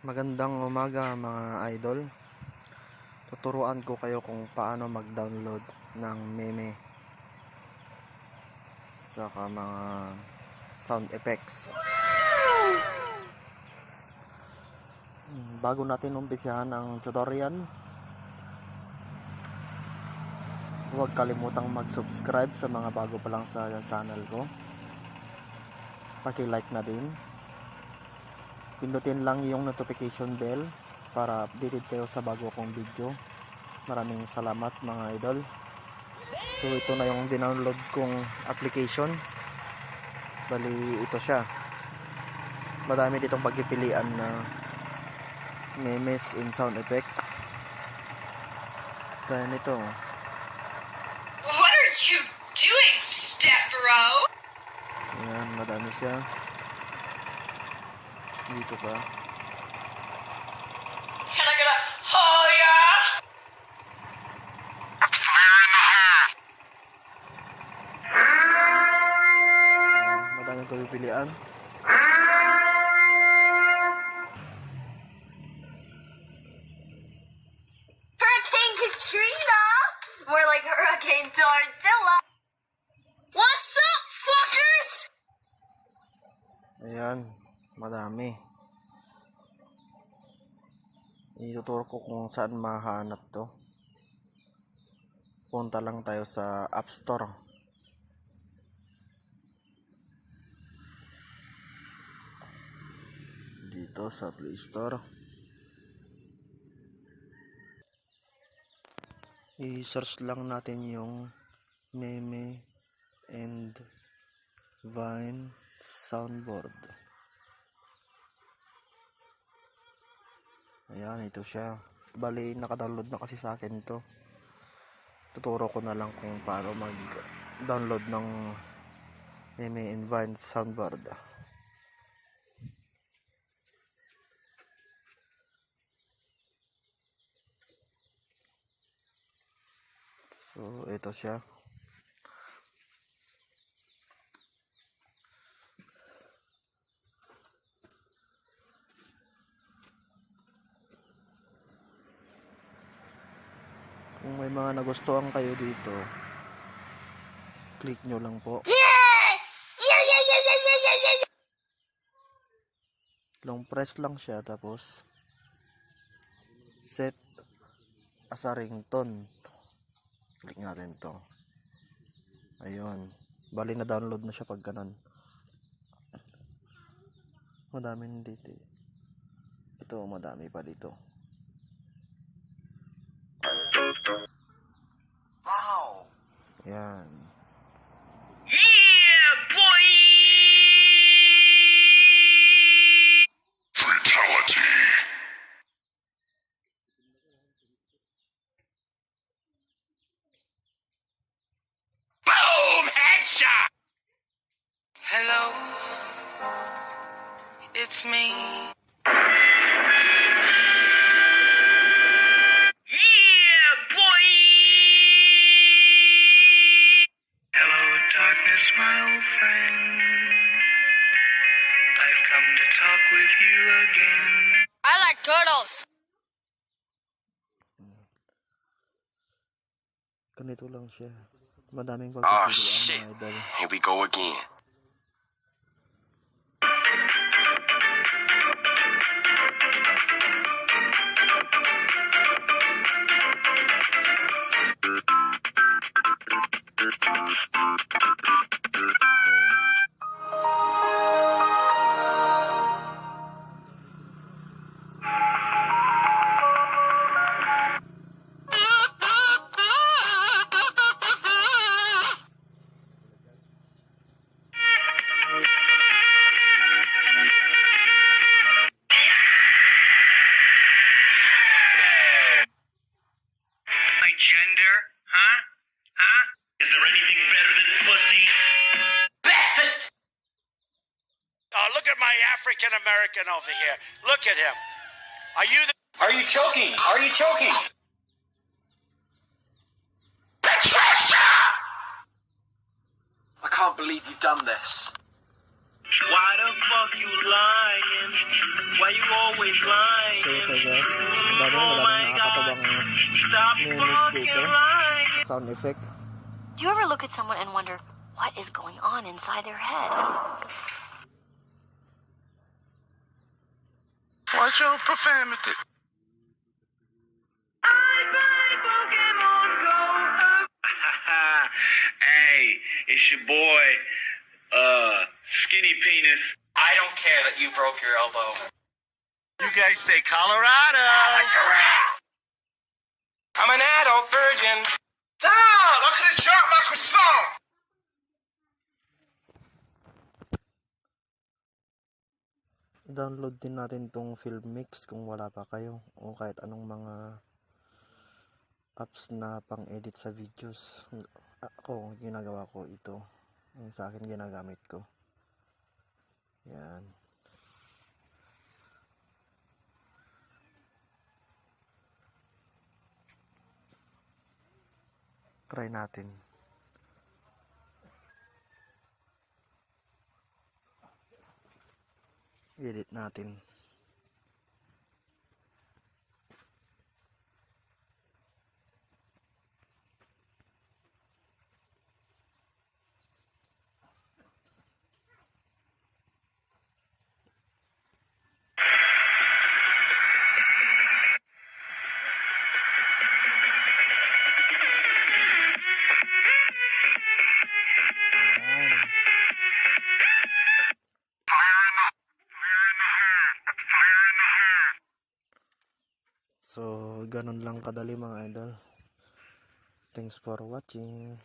Magandang umaga mga idol. Tuturuan ko kayo kung paano mag-download ng meme saka mga sound effects. Bago natin umpisahan ang tutorial, huwag kalimutang mag-subscribe sa mga bago pa lang sa channel ko. Paki-like na din. Pindutin lang yung notification bell para updated kayo sa bago kong video. Maraming salamat mga idol. So ito na yung dinownload kong application. Bali ito siya. Madami ditong pagpipilian na memes in sound effect. Kaya nito. What are you doing, step bro? Ayan, madami siya. Dito pa. Can I get a oh yeah? Madaming pagpipilian. Hurricane Katrina? More like Hurricane Tortilla. What's up, fuckers? Ayan, madami. Ituturo ko kung saan mahanap to. Punta lang tayo sa App Store. Dito sa Play Store. I-search lang natin yung meme and Vine soundboard. Ayan, ito siya. Bali, naka-download na kasi sa akin to. Tuturo ko na lang kung paano mag-download ng meme and Vine soundboard. So, ito siya. Kung may mga nagustuhan kayo dito, click nyo lang po. Long press lang siya, tapos set as a ringtone. Click natin to. Ayun. Bali na download na siya pag ganun. Madami dito. Ito, madami pa dito. Wow! Ayan. Yeah, boy! Fatality! Boom! Headshot! Hello, it's me. Yeah, boy! Hello, darkness, my old friend. I've come to talk with you again. I like turtles. Ganito lang siya. Madaming Oh pagpipilian shit! mga idol. Here we go again. My gender? Huh? Huh? Is there anything better than pussy? Breakfast! Oh, look at my African American over here. Look at him. Are you the... Are you choking? Are you choking? Patricia! I can't believe you've done this. Why the fuck you lying? Why you always lying? So guys, ang dami wala nang nakakatabang Stop fucking dito. lying. Sound effect. Do you ever look at someone and wonder what is going on inside their head? Watch your profanity. Hey, it's your boy, Skinny Penis. I don't care that you broke your elbow. You guys say Colorado. I'm an adult virgin. Stop! I could have dropped my croissant. I-download din natin tong film mix kung wala pa kayo o kahit anong mga apps na pang-edit sa videos. Ako, ginagawa ko ito. Yung sa akin ginagamit ko. Yan. Try natin. Edit natin. So, ganun lang kadali mga idol. Thanks for watching.